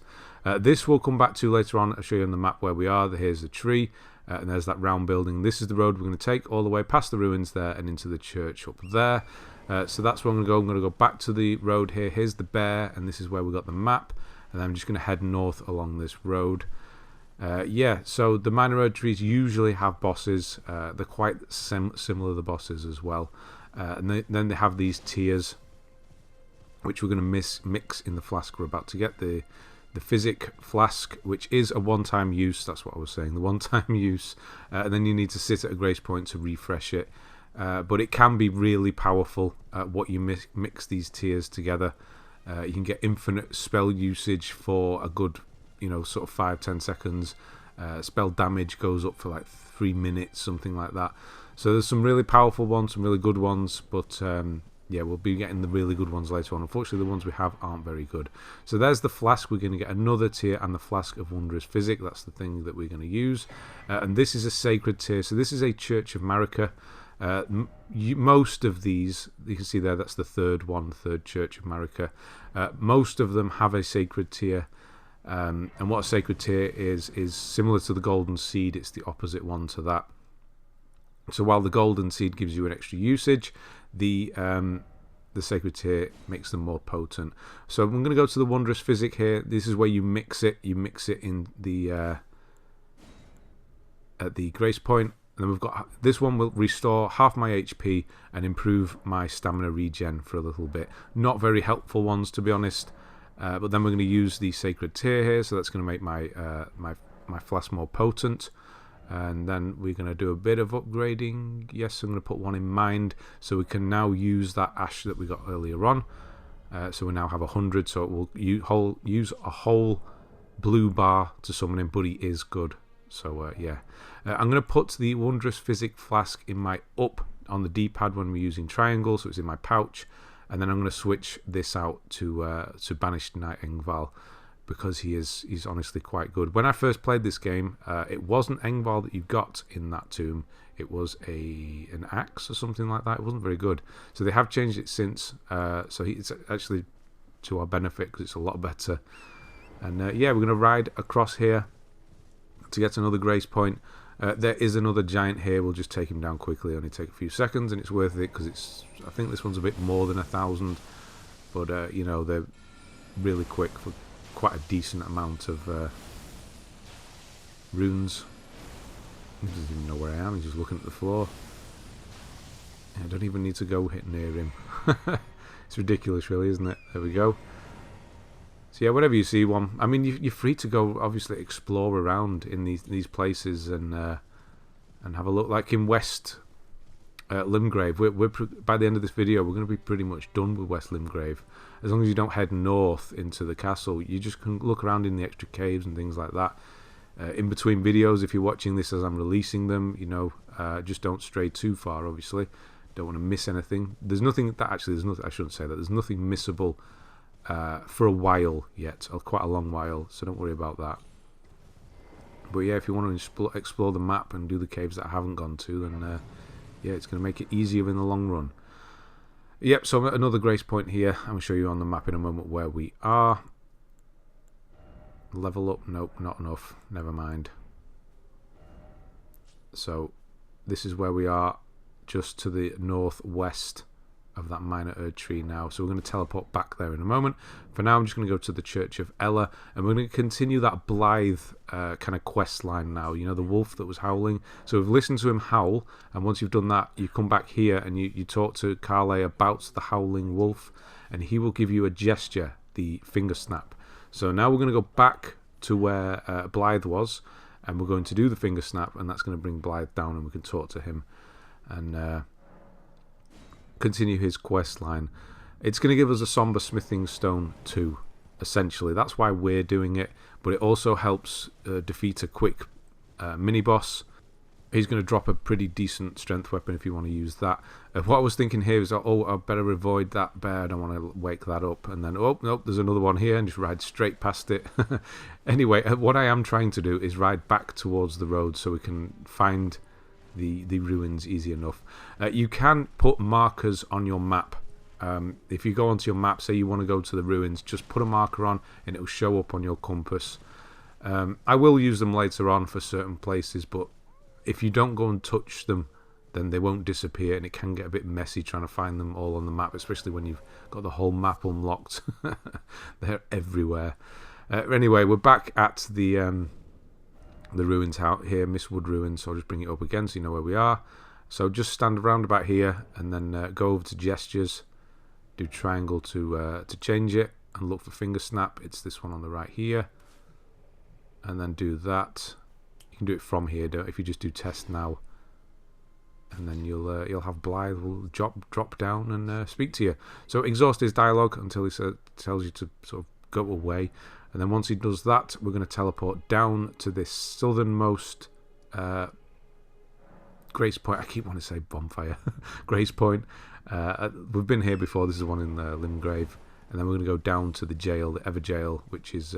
This we'll come back to later on. I'll show you on the map where we are. Here's the tree. And there's that round building. This is the road we're going to take all the way past the ruins there and into the church up there. So that's where I'm going to go. I'm going to go back to the road here. Here's the bear, and this is where we got the map. And I'm just going to head north along this road. Yeah, so the minor erd trees usually have bosses. They're quite similar to the bosses as well. And then they have these tiers, which we're going to mix in the flask we're about to get. The Physick flask, which is a one-time use. That's what I was saying, the one-time use. And then you need to sit at a grace point to refresh it. But it can be really powerful what you mix these tiers together. You can get infinite spell usage for a good, sort of 5-10 seconds. Spell damage goes up for like 3 minutes, something like that. So there's some really powerful ones, some really good ones, but yeah, we'll be getting the really good ones later on. Unfortunately, the ones we have aren't very good. So there's the flask. We're going to get another tier and the flask of Wondrous Physick. That's the thing that we're going to use. And this is a sacred tier. So this is a Church of Marika. Most of these, you can see there, that's the third Church of Marika. Most of them have a sacred tier. And what a sacred tier is similar to the golden seed. It's the opposite one to that. So while the golden seed gives you an extra usage, the sacred tier makes them more potent. So I'm going to go to the Wondrous Physick here. This is where you mix it. You mix it in the at the grace point. And then we've got this one will restore half my HP and improve my stamina regen for a little bit. Not very helpful ones, to be honest. But then we're going to use the sacred tier here, so that's going to make my my flask more potent. And then we're going to do a bit of upgrading. Yes, I'm going to put one in mind, so we can now use that ash that we got earlier on. So we now have 100, so it will use a whole blue bar to summon him, but he is good. So yeah, I'm going to put the Wondrous Physick flask in my up on the D-pad when we're using triangle, so it's in my pouch. And then I'm going to switch this out to Banished Knight Engvall, because he's honestly quite good. When I first played this game, it wasn't Engvall that you got in that tomb. It was an axe or something like that. It wasn't very good. So they have changed it since. So it's actually to our benefit because it's a lot better. And yeah, we're going to ride across here to get to another grace point. There is another giant here. We'll just take him down quickly. Only take a few seconds, and it's worth it because I think this one's a bit more than 1,000. But they're really quick for quite a decent amount of runes. He doesn't even know where I am. He's just looking at the floor. I don't even need to go hit near him. It's ridiculous, really, isn't it? There we go. So yeah, whenever you see one, I mean, you're free to go, obviously, explore around in these places and have a look. Like in West Limgrave, we're by the end of this video, we're going to be pretty much done with West Limgrave. As long as you don't head north into the castle, you just can look around in the extra caves and things like that. In between videos, if you're watching this as I'm releasing them, just don't stray too far, obviously. Don't want to miss anything. There's nothing I shouldn't say that. There's nothing missable for a while yet, or quite a long while, so don't worry about that. But yeah, if you want to explore the map and do the caves that I haven't gone to, then yeah, it's going to make it easier in the long run. Yep, so I'm at another grace point here. I'm going to show you on the map in a moment where we are. Level up? Nope, not enough. Never mind. So this is where we are, just to the northwest of that minor erd tree now. So we're going to teleport back there in a moment. For now, I'm just going to go to the Church of Ella, and we're going to continue that Blythe kind of quest line now. The wolf that was howling. So we've listened to him howl, and once you've done that, you come back here and you talk to Carlay about the howling wolf, and he will give you a gesture, the finger snap. So now we're going to go back to where Blythe was, and we're going to do the finger snap, and that's going to bring Blythe down, and we can talk to him and continue his quest line. It's going to give us a Somber Smithing Stone too, essentially. That's why we're doing it, but it also helps defeat a quick mini-boss. He's going to drop a pretty decent strength weapon if you want to use that. What I was thinking here is, oh, I better avoid that bear. I don't want to wake that up. And then, oh, nope, there's another one here, and just ride straight past it. Anyway, what I am trying to do is ride back towards the road so we can find the ruins easy enough. You can put markers on your map. If you go onto your map, say you want to go to the ruins, just put a marker on and it will show up on your compass. I will use them later on for certain places, but if you don't go and touch them, then they won't disappear, and it can get a bit messy trying to find them all on the map, especially when you've got the whole map unlocked. They're everywhere. Anyway, we're back at the ruins out here, Mistwood Ruins, so I'll just bring it up again so you know where we are. So just stand around about here, and then go over to gestures, do triangle to change it, and look for finger snap. It's this one on the right here, and then do that. You can do it from here, if you just do test now, and then you'll have Blythe will drop down and speak to you. So exhaust his dialogue until he tells you to sort of go away, and then once he does that, we're going to teleport down to this southernmost Grace Point. I keep wanting to say bonfire. Grace Point. We've been here before. This is one in Limgrave, and then we're going to go down to the jail, the Ever Jail, which is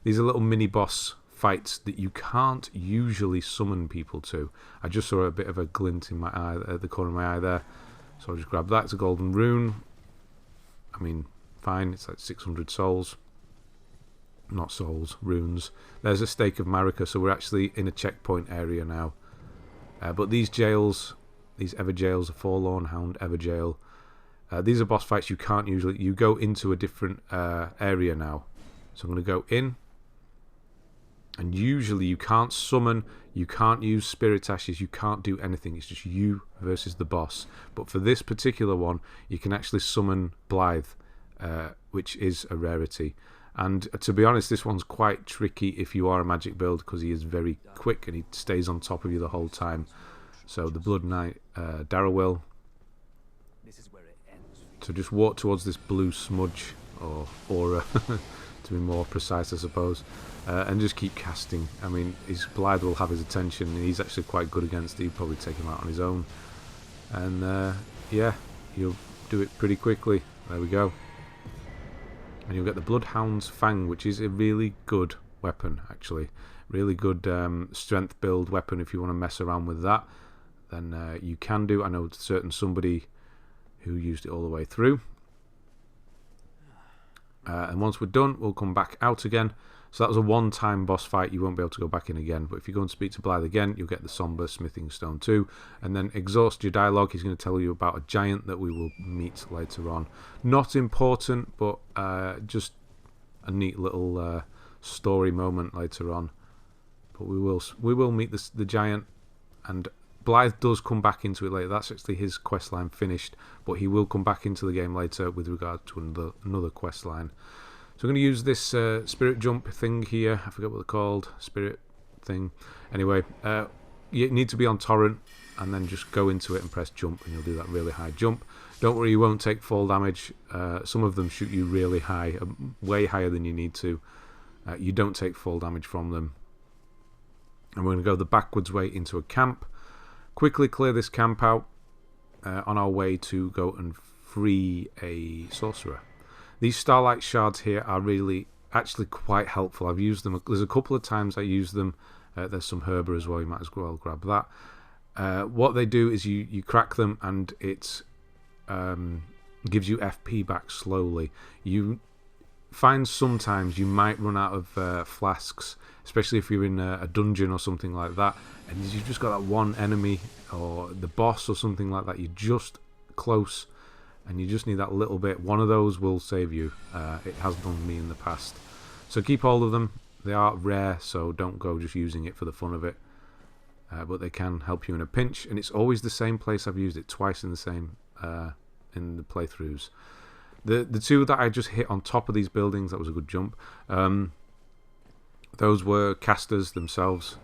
these are little mini boss fights that you can't usually summon people to. I just saw a bit of a glint in my eye, at the corner of my eye there, so I'll just grab that. It's a golden rune. I mean, fine, it's like 600 souls. Not souls, runes. There's a stake of Marika, so we're actually in a checkpoint area now. But these jails, these Ever Jails, a Forlorn Hound Ever Jail, these are boss fights you can't usually. You go into a different area now. So I'm going to go in. And usually you can't summon, you can't use spirit ashes, you can't do anything. It's just you versus the boss. But for this particular one, you can actually summon Blythe, which is a rarity. And to be honest, this one's quite tricky if you are a magic build, because he is very quick and he stays on top of you the whole time. So the Blood Knight, Darriwil. So just walk towards this blue smudge, or aura, to be more precise, I suppose. And just keep casting. I mean, his Blythe will have his attention, and he's actually quite good against it. He'll probably take him out on his own. And yeah, you'll do it pretty quickly. There we go. And you'll get the Bloodhound's Fang, which is a really good weapon, actually. Really good strength build weapon. If you want to mess around with that, then you can do. I know somebody who used it all the way through. And once we're done, we'll come back out again. So that was a one-time boss fight. You won't be able to go back in again. But if you go and speak to Blythe again, you'll get the Somber Smithing Stone too. And then exhaust your dialogue. He's going to tell you about a giant that we will meet later on. Not important, but just a neat little story moment later on. But we will meet the giant. And Blythe does come back into it later. That's actually his questline finished. But he will come back into the game later with regard to another questline. So I'm going to use this spirit jump thing here. I forget what they're called. Spirit thing. Anyway, you need to be on torrent, and then just go into it and press jump, and you'll do that really high jump. Don't worry, you won't take fall damage. Some of them shoot you really high, way higher than you need to. You don't take fall damage from them. And we're going to go the backwards way into a camp. Quickly clear this camp out on our way to go and free a sorcerer. These Starlight Shards here are really actually quite helpful. I've used them. There's a couple of times I use them. There's some herba as well. You might as well grab that. What they do is you crack them, and it gives you FP back slowly. You find sometimes you might run out of flasks, especially if you're in a dungeon or something like that, and you've just got that one enemy or the boss or something like that. You're just close, and you just need that little bit. One of those will save you. It has done me in the past. So keep hold of them. They are rare, so don't go just using it for the fun of it. But they can help you in a pinch, and it's always the same place. I've used it twice in the same in the playthroughs. The two that I just hit on top of these buildings, that was a good jump. Those were casters themselves.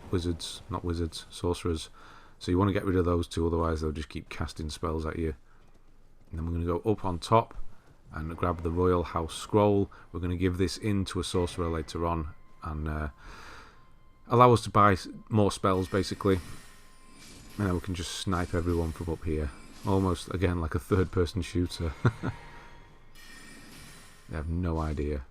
Wizards, not wizards, sorcerers. So you want to get rid of those two, otherwise they'll just keep casting spells at you. And then we're going to go up on top and grab the Royal House Scroll. We're going to give this in to a sorcerer later on and allow us to buy more spells, basically. And then we can just snipe everyone from up here. Almost, again, like a third-person shooter. I have no idea.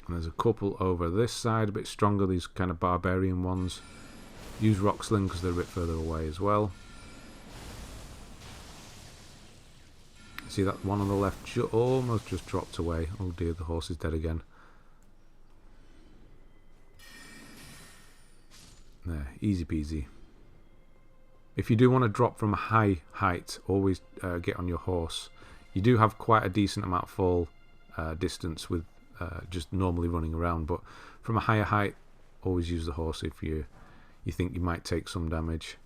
And there's a couple over this side, a bit stronger, these kind of barbarian ones. Use Rock Sling because they're a bit further away as well. See that one on the left almost just dropped away. Oh dear, the horse is dead again. There, easy peasy. If you do want to drop from a high height, always get on your horse. You do have quite a decent amount of fall distance with just normally running around, but from a higher height, always use the horse if you think you might take some damage.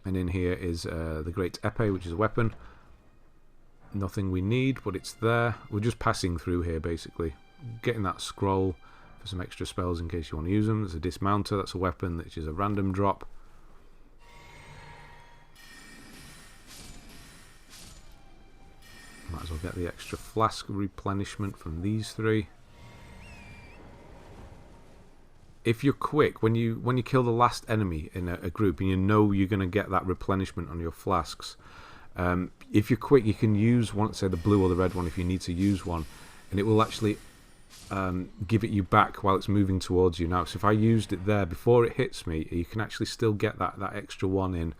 And in here is the Great Epee, which is a weapon. Nothing we need, but it's there. We're just passing through here, basically. Getting that scroll for some extra spells in case you want to use them. There's a Dismounter, that's a weapon, which is a random drop. Might as well get the extra flask replenishment from these three. If you're quick, when you kill the last enemy in a group and you know you're going to get that replenishment on your flasks, if you're quick, you can use one, say the blue or the red one if you need to use one, and it will actually give it you back while it's moving towards you. Now, so if I used it there before it hits me, you can actually still get that extra one in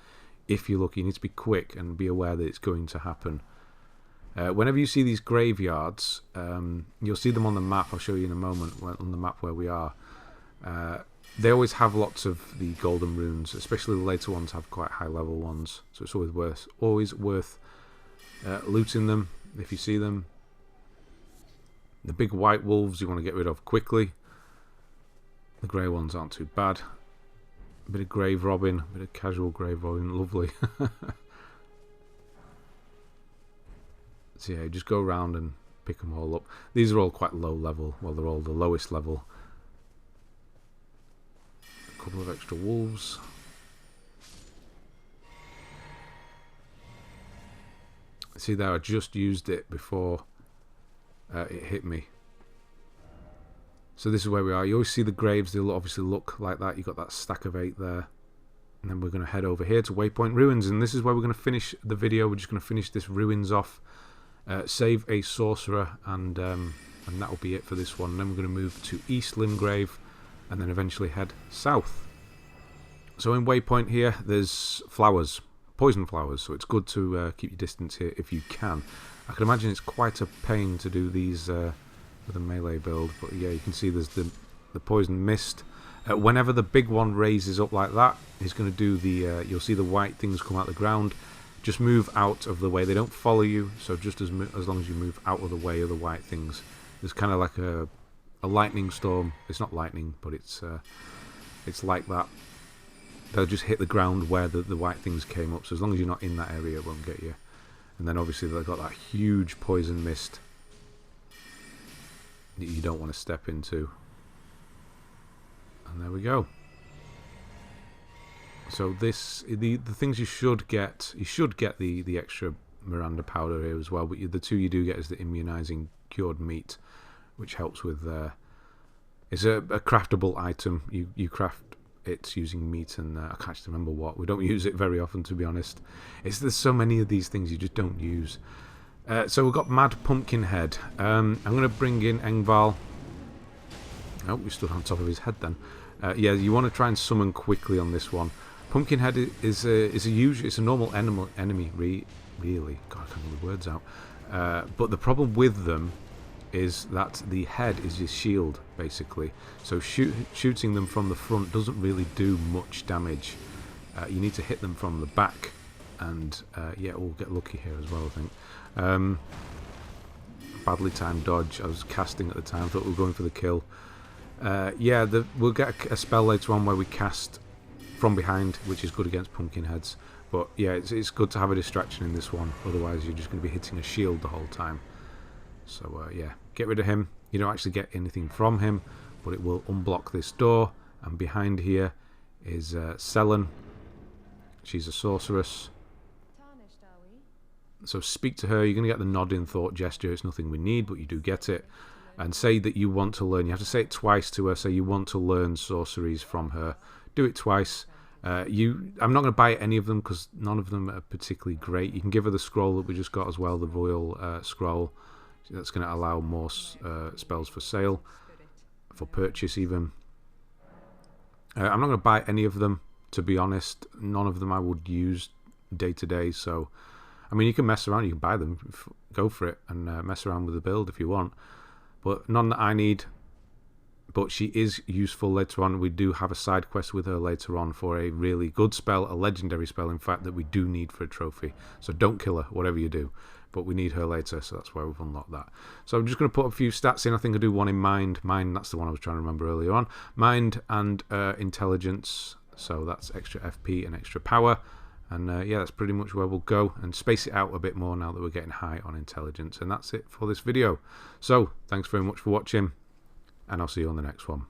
if you're lucky. You need to be quick and be aware that it's going to happen. Whenever you see these graveyards, you'll see them on the map. I'll show you in a moment on the map where we are. They always have lots of the golden runes, especially the later ones have quite high level ones, so it's always worth looting them if you see them. The big white wolves you want to get rid of quickly. The grey ones aren't too bad. A bit of grave robbing, a bit of casual grave robbing, lovely. So yeah, just go around and pick them all up. These are all quite low level, well they're all the lowest level. A couple of extra wolves. See there, I just used it before it hit me. So this is where we are. You always see the graves, they'll obviously look like that. You've got that stack of 8 there. And then we're going to head over here to Waypoint Ruins, and this is where we're going to finish the video. We're just going to finish this ruins off, save a sorcerer, and that will be it for this one. And then we're going to move to East Limgrave, and then eventually head south. So in Waypoint here, there's flowers, poison flowers, so it's good to keep your distance here if you can. I can imagine it's quite a pain to do these with a melee build, but yeah, you can see there's the poison mist. Whenever the big one raises up like that, he's going to do the, you'll see the white things come out the ground. Just move out of the way. They don't follow you, so just as long as you move out of the way of the white things. There's kind of like a lightning storm. It's not lightning, but it's like that. They'll just hit the ground where the white things came up, so as long as you're not in that area, it won't get you. And then obviously they've got that huge poison mist that you don't want to step into. And there we go. So this, the things you should get the extra Miranda powder here as well, but the two you do get is the immunizing cured meat, which helps with it's a craftable item. You craft it using meat, and I can't actually remember what. We don't use it very often, to be honest. There's so many of these things you just don't use. So we've got Mad Pumpkinhead. I'm going to bring in Engval. Oh, we stood on top of his head then. Yeah, you want to try and summon quickly on this one. Pumpkinhead is a normal enemy, really. God, I can't get the words out. But the problem with them is that the head is your shield, basically. So shooting them from the front doesn't really do much damage. You need to hit them from the back, and yeah, we'll get lucky here as well, I think. Badly timed dodge. I was casting at the time, thought we were going for the kill. Yeah, we'll get a spell later on where we cast from behind, which is good against pumpkinheads. But yeah, it's good to have a distraction in this one, otherwise you're just going to be hitting a shield the whole time. So yeah, get rid of him. You don't actually get anything from him, but it will unblock this door. And behind here is Selen. She's a sorceress. So speak to her. You're going to get the nod in thought gesture. It's nothing we need, but you do get it. and say that you want to learn. You have to say it twice to her. Say you want to learn sorceries from her. Do it twice. I'm not going to buy any of them because none of them are particularly great. You can give her the scroll that we just got as well, the royal scroll. That's going to allow more spells for sale, for purchase even. I'm not going to buy any of them, to be honest. None of them I would use day to day. So, I mean, you can mess around. You can buy them. Go for it and mess around with the build if you want. But none that I need. But she is useful later on. We do have a side quest with her later on for a really good spell, a legendary spell, in fact, that we do need for a trophy. So don't kill her, whatever you do. But we need her later, so that's why we've unlocked that. So I'm just going to put a few stats in. I think I do one in Mind. Mind, that's the one I was trying to remember earlier on. Mind and Intelligence. So that's extra FP and extra power. And yeah, that's pretty much where we'll go. And space it out a bit more now that we're getting high on Intelligence. And that's it for this video. So thanks very much for watching. And I'll see you on the next one.